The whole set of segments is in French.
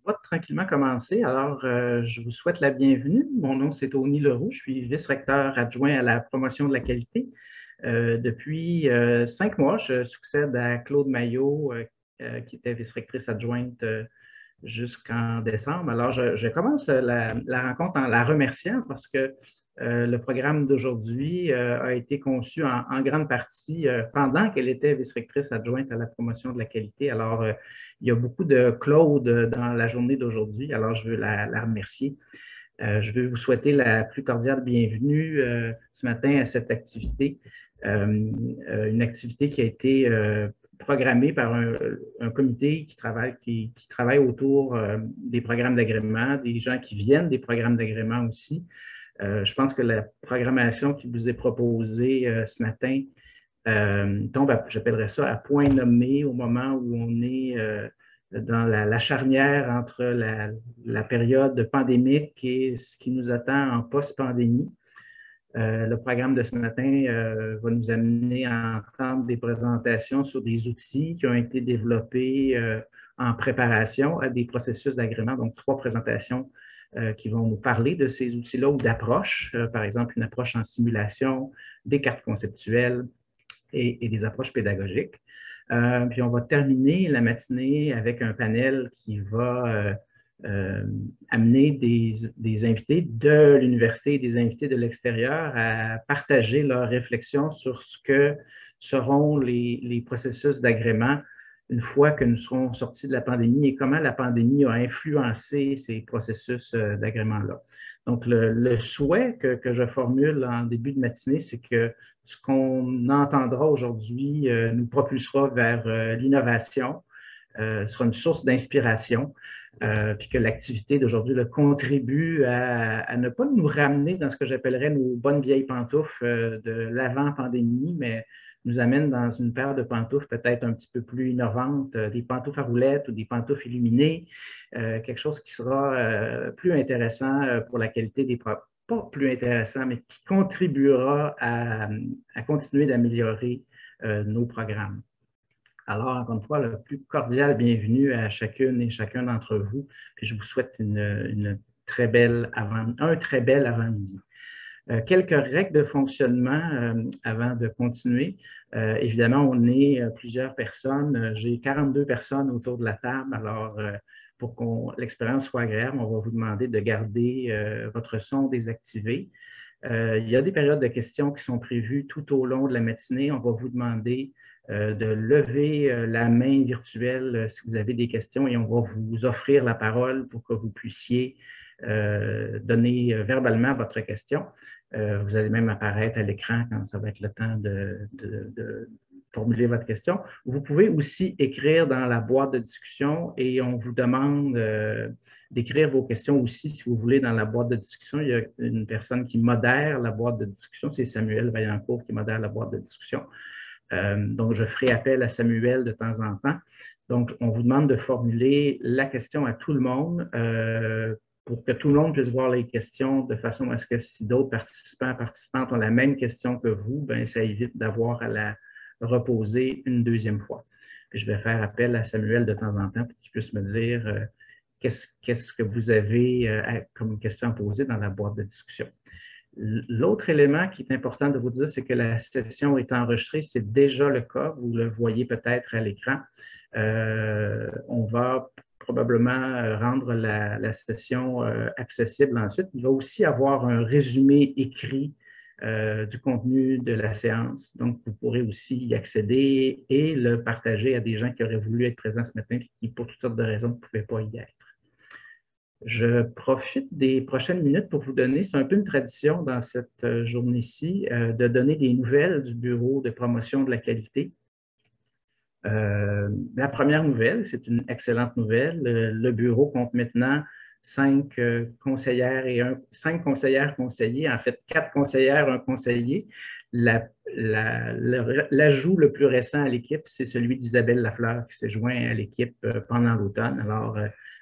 va tranquillement commencer. Alors, je vous souhaite la bienvenue. Mon nom, c'est Tony Leroux. Je suis vice-recteur adjoint à la promotion de la qualité. Depuis 5 mois, je succède à Claude Maillot, qui était vice-rectrice adjointe jusqu'en décembre. Alors, je commence la rencontre en la remerciant parce que le programme d'aujourd'hui a été conçu en grande partie pendant qu'elle était vice-rectrice adjointe à la promotion de la qualité. Alors, il y a beaucoup de Claude dans la journée d'aujourd'hui. Alors, je veux la remercier. Je veux vous souhaiter la plus cordiale bienvenue ce matin à cette activité. Une activité qui a été programmée par un comité qui travaille autour des programmes d'agrément, des gens qui viennent des programmes d'agrément aussi. Je pense que la programmation qui vous est proposée ce matin tombe, j'appellerais ça, à point nommé au moment où on est dans la charnière entre la période pandémique et ce qui nous attend en post-pandémie. Le programme de ce matin va nous amener à entendre des présentations sur des outils qui ont été développés en préparation à des processus d'agrément. Donc, 3 présentations qui vont nous parler de ces outils-là ou d'approches, par exemple une approche en simulation, des cartes conceptuelles et des approches pédagogiques. Puis on va terminer la matinée avec un panel qui va amener des invités de l'université et des invités de l'extérieur à partager leurs réflexions sur ce que seront les processus d'agrément une fois que nous serons sortis de la pandémie et comment la pandémie a influencé ces processus d'agrément-là. Donc, le souhait que je formule en début de matinée, c'est que ce qu'on entendra aujourd'hui nous propulsera vers l'innovation, sera une source d'inspiration, puis que l'activité d'aujourd'hui contribue à ne pas nous ramener dans ce que j'appellerais nos bonnes vieilles pantoufles de l'avant-pandémie, mais nous amène dans une paire de pantoufles peut-être un petit peu plus innovantes, des pantoufles à roulettes ou des pantoufles illuminées, quelque chose qui sera plus intéressant pour la qualité des pas plus intéressant, mais qui contribuera à continuer d'améliorer nos programmes. Alors, encore une fois, le plus cordial bienvenue à chacune et chacun d'entre vous. Puis je vous souhaite un très bel avant-midi. Quelques règles de fonctionnement avant de continuer. Évidemment, on est plusieurs personnes. J'ai 42 personnes autour de la table. Alors, pour que l'expérience soit agréable, on va vous demander de garder votre son désactivé. Il y a des périodes de questions qui sont prévues tout au long de la matinée. On va vous demander de lever la main virtuelle si vous avez des questions et on va vous offrir la parole pour que vous puissiez donner verbalement votre question. Vous allez même apparaître à l'écran quand ça va être le temps de formuler votre question. Vous pouvez aussi écrire dans la boîte de discussion et on vous demande d'écrire vos questions aussi, si vous voulez, dans la boîte de discussion. Il y a une personne qui modère la boîte de discussion, c'est Samuel Vaillancourt qui modère la boîte de discussion. Donc, je ferai appel à Samuel de temps en temps. Donc, on vous demande de formuler la question à tout le monde pour que tout le monde puisse voir les questions de façon à ce que si d'autres participantes ont la même question que vous, bien, ça évite d'avoir à la reposer une deuxième fois. Puis, je vais faire appel à Samuel de temps en temps pour qu'il puisse me dire qu'est-ce que vous avez comme question à poser dans la boîte de discussion. L'autre élément qui est important de vous dire, c'est que la session est enregistrée. C'est déjà le cas. Vous le voyez peut-être à l'écran. On va probablement rendre la session accessible ensuite. Il va aussi avoir un résumé écrit du contenu de la séance. Donc, vous pourrez aussi y accéder et le partager à des gens qui auraient voulu être présents ce matin et qui, pour toutes sortes de raisons, ne pouvaient pas y être. Je profite des prochaines minutes pour vous donner, c'est un peu une tradition dans cette journée-ci, de donner des nouvelles du Bureau de promotion de la qualité. La première nouvelle, c'est une excellente nouvelle. Le bureau compte maintenant 5 conseillères et 5 conseillères conseillers, en fait 4 conseillères, un conseiller. L'ajout le plus récent à l'équipe, c'est celui d'Isabelle Lafleur qui s'est joint à l'équipe pendant l'automne. Alors,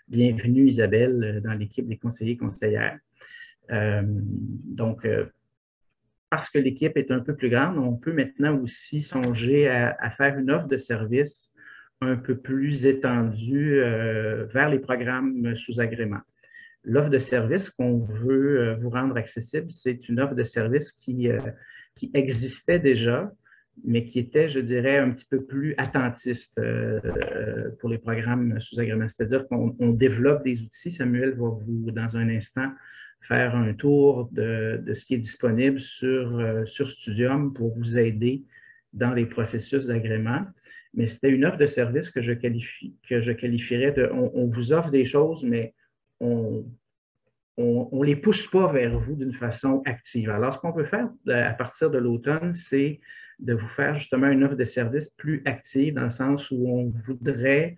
bienvenue Isabelle dans l'équipe des conseillers et conseillères. Donc, parce que l'équipe est un peu plus grande, on peut maintenant aussi songer à faire une offre de service un peu plus étendue vers les programmes sous agrément. L'offre de service qu'on veut vous rendre accessible, c'est une offre de service qui existait déjà, mais qui était, je dirais, un petit peu plus attentiste pour les programmes sous agrément. C'est-à-dire qu'on développe des outils. Samuel va vous, dans un instant, faire un tour de ce qui est disponible sur Studium pour vous aider dans les processus d'agrément. Mais c'était une offre de service que je qualifierais de on vous offre des choses, mais on ne les pousse pas vers vous d'une façon active. Alors, ce qu'on peut faire à partir de l'automne, c'est de vous faire justement une offre de service plus active, dans le sens où on voudrait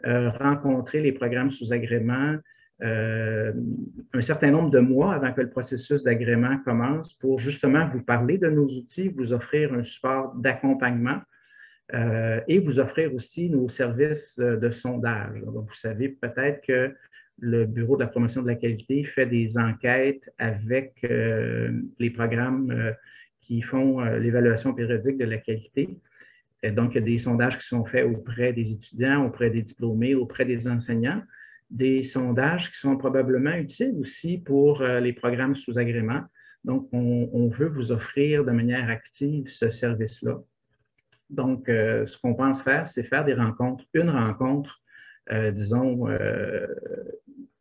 rencontrer les programmes sous agrément un certain nombre de mois avant que le processus d'agrément commence pour justement vous parler de nos outils, vous offrir un support d'accompagnement et vous offrir aussi nos services de sondage. Donc, vous savez peut-être que le Bureau de la promotion de la qualité fait des enquêtes avec les programmes qui font l'évaluation périodique de la qualité. Et donc, il y a des sondages qui sont faits auprès des étudiants, auprès des diplômés, auprès des enseignants. Des sondages qui sont probablement utiles aussi pour les programmes sous agrément. Donc, on veut vous offrir de manière active ce service-là. Donc, ce qu'on pense faire, c'est faire des rencontres, une rencontre, disons,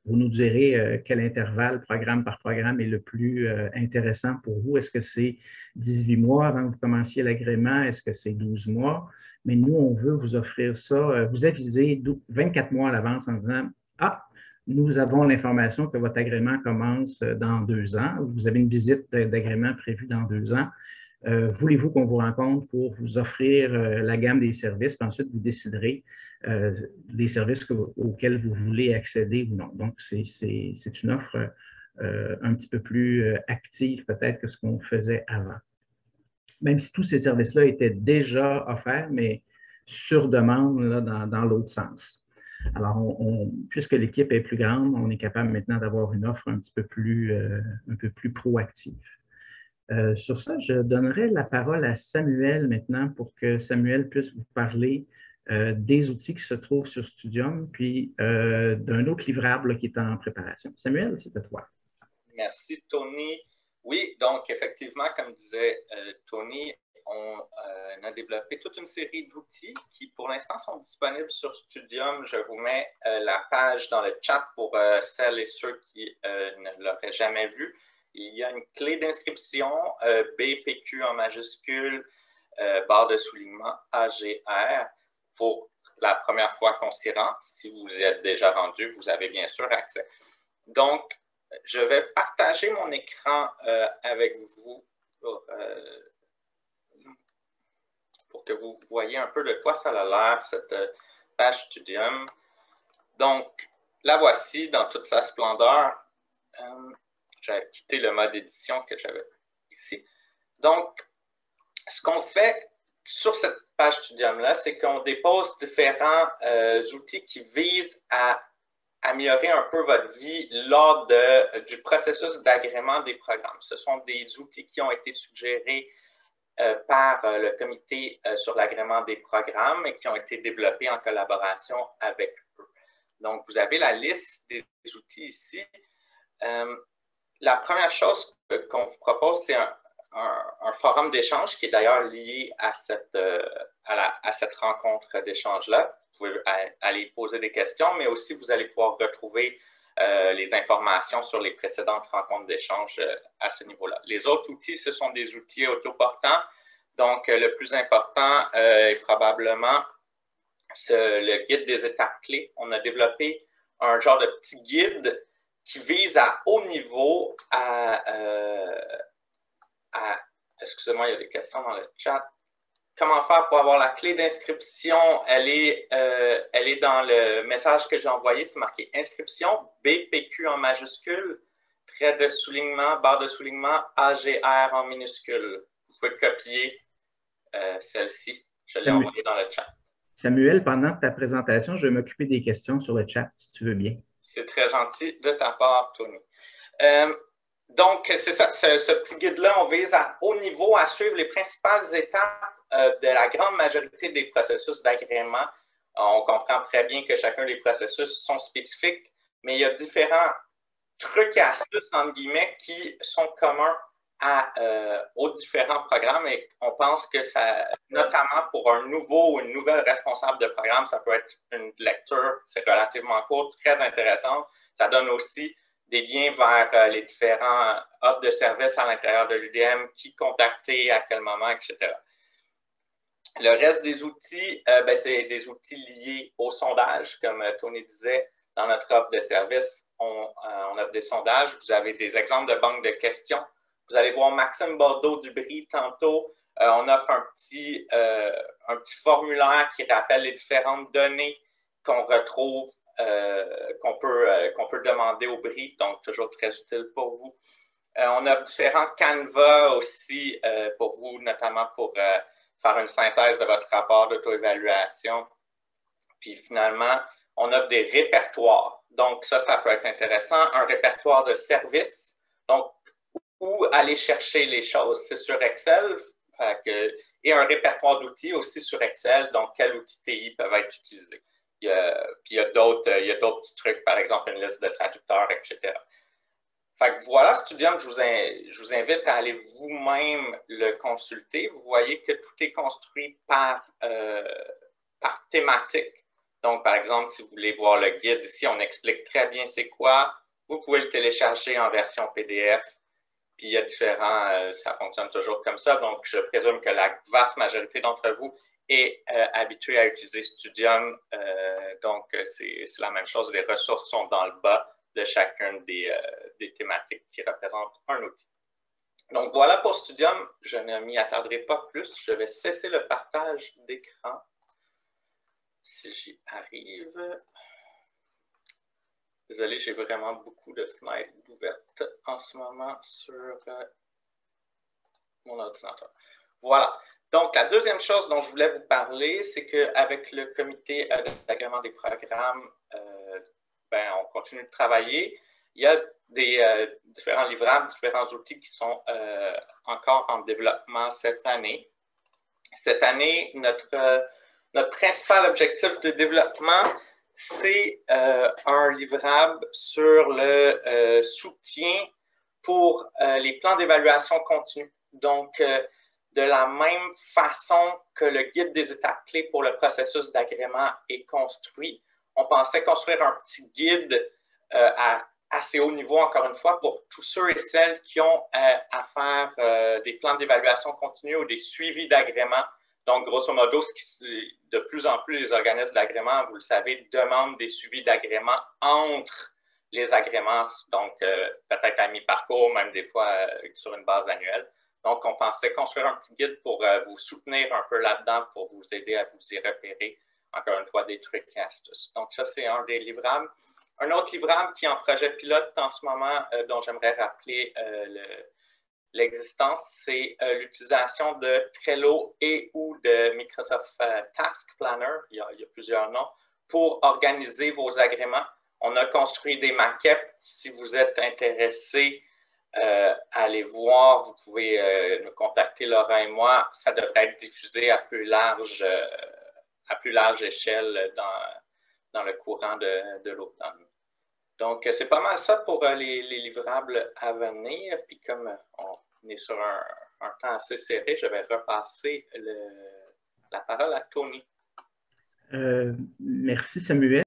vous nous direz quel intervalle, programme par programme, est le plus intéressant pour vous. Est-ce que c'est 18 mois avant que vous commenciez l'agrément? Est-ce que c'est 12 mois? Mais nous, on veut vous offrir ça, vous aviser 24 mois à l'avance en disant « Ah, nous avons l'information que votre agrément commence dans 2 ans. Vous avez une visite d'agrément prévue dans 2 ans. Voulez-vous qu'on vous rencontre pour vous offrir la gamme des services, puis ensuite vous déciderez des services auxquels vous voulez accéder ou non. Donc, c'est une offre un petit peu plus active peut-être que ce qu'on faisait avant. Même si tous ces services-là étaient déjà offerts, mais sur demande là, dans l'autre sens. Alors, puisque l'équipe est plus grande, on est capable maintenant d'avoir une offre un peu plus proactive. Sur ça, je donnerai la parole à Samuel maintenant pour que Samuel puisse vous parler des outils qui se trouvent sur Studium, puis d'un autre livrable là, qui est en préparation. Samuel, c'est à toi. Merci, Tony. Oui, donc effectivement, comme disait Tony, on a développé toute une série d'outils qui, pour l'instant, sont disponibles sur Studium. Je vous mets la page dans le chat pour celles et ceux qui ne l'auraient jamais vu. Il y a une clé d'inscription, BPQ en majuscule, barre de soulignement AGR, pour la première fois qu'on s'y rend. Si vous y êtes déjà rendu, vous avez bien sûr accès. Donc, je vais partager mon écran avec vous pour que vous voyez un peu de quoi ça a l'air, cette page Studium. Donc, la voici dans toute sa splendeur. J'ai quitté le mode édition que j'avais ici. Donc, ce qu'on fait sur cette page Studium-là, c'est qu'on dépose différents outils qui visent à améliorer un peu votre vie lors du processus d'agrément des programmes. Ce sont des outils qui ont été suggérés par le comité sur l'agrément des programmes et qui ont été développés en collaboration avec eux. Donc, vous avez la liste des outils ici. La première chose qu'on vous propose, c'est un forum d'échange qui est d'ailleurs lié à cette rencontre d'échange-là. Vous pouvez aller poser des questions, mais aussi vous allez pouvoir retrouver les informations sur les précédentes rencontres d'échange à ce niveau-là. Les autres outils, ce sont des outils autoportants. Donc, le plus important est probablement le guide des étapes clés. On a développé un genre de petit guide qui vise à haut niveau excusez-moi, il y a des questions dans le chat. Comment faire pour avoir la clé d'inscription? Elle est dans le message que j'ai envoyé. C'est marqué inscription, BPQ en majuscule, trait de soulignement, barre de soulignement, AGR en minuscule. Vous pouvez copier celle-ci. Je l'ai envoyée dans le chat. Samuel, pendant ta présentation, je vais m'occuper des questions sur le chat, si tu veux bien. C'est très gentil de ta part, Tony. Donc, c'est ça, ce petit guide-là, on vise à haut niveau à suivre les principales étapes de la grande majorité des processus d'agrément. On comprend très bien que chacun des processus sont spécifiques, mais il y a différents trucs et astuces, entre guillemets, qui sont communs aux différents programmes et on pense que ça, notamment pour un nouveau ou une nouvelle responsable de programme, ça peut être une lecture, c'est relativement court, très intéressante. Ça donne aussi des liens vers les différents offres de services à l'intérieur de l'UDM, qui contacter, à quel moment, etc. Le reste des outils, c'est des outils liés au sondage. Comme Tony disait, dans notre offre de service, on offre des sondages. Vous avez des exemples de banques de questions. Vous allez voir Maxime Bordeaux du BRI tantôt. On offre un petit formulaire qui rappelle les différentes données qu'on retrouve, qu'on peut demander au BRI, donc toujours très utile pour vous. On offre différents canevas aussi pour vous, notamment pour faire une synthèse de votre rapport d'auto-évaluation. Puis finalement, on offre des répertoires. Donc ça peut être intéressant. Un répertoire de services. Donc, où aller chercher les choses, c'est sur Excel. Et un répertoire d'outils aussi sur Excel. Donc, quels outils TI peuvent être utilisés. Puis il y a d'autres petits trucs, par exemple une liste de traducteurs, etc. Fait que voilà, Studium, je vous invite à aller vous-même le consulter. Vous voyez que tout est construit par thématique. Donc, par exemple, si vous voulez voir le guide, ici, on explique très bien c'est quoi. Vous pouvez le télécharger en version PDF. Puis, il y a différents, ça fonctionne toujours comme ça. Donc, je présume que la vaste majorité d'entre vous est habituée à utiliser Studium. Donc, c'est la même chose. Les ressources sont dans le bas de chacune des thématiques qui représentent un outil. Donc, voilà pour Studium. Je ne m'y attarderai pas plus. Je vais cesser le partage d'écran. Si j'y arrive. Désolé, j'ai vraiment beaucoup de fenêtres ouvertes en ce moment sur mon ordinateur. Voilà. Donc, la deuxième chose dont je voulais vous parler, c'est qu'avec le comité d'agrément des programmes, on continue de travailler. Il y a des différents livrables, différents outils qui sont encore en développement cette année. Cette année, notre principal objectif de développement, c'est un livrable sur le soutien pour les plans d'évaluation continue. Donc, de la même façon que le guide des étapes clés pour le processus d'agrément est construit, on pensait construire un petit guide à assez haut niveau, encore une fois, pour tous ceux et celles qui ont à faire des plans d'évaluation continue ou des suivis d'agrément. Donc, grosso modo, de plus en plus, les organismes d'agrément, vous le savez, demandent des suivis d'agrément entre les agréments, donc peut-être à mi-parcours, même des fois sur une base annuelle. Donc, on pensait construire un petit guide pour vous soutenir un peu là-dedans, pour vous aider à vous y repérer, encore une fois, des trucs et astuces. Donc, ça, c'est un des livrables. Un autre livrable qui est en projet pilote en ce moment, dont j'aimerais rappeler l'existence, c'est l'utilisation de Trello et ou de Microsoft Task Planner, il y a plusieurs noms, pour organiser vos agréments. On a construit des maquettes. Si vous êtes intéressé, allez voir, vous pouvez nous contacter, Laurent et moi. Ça devrait être diffusé à plus large échelle dans le courant de l'automne. Donc, c'est pas mal ça pour les livrables à venir. Puis comme on est sur un temps assez serré, je vais repasser la parole à Tony. Merci, Samuel.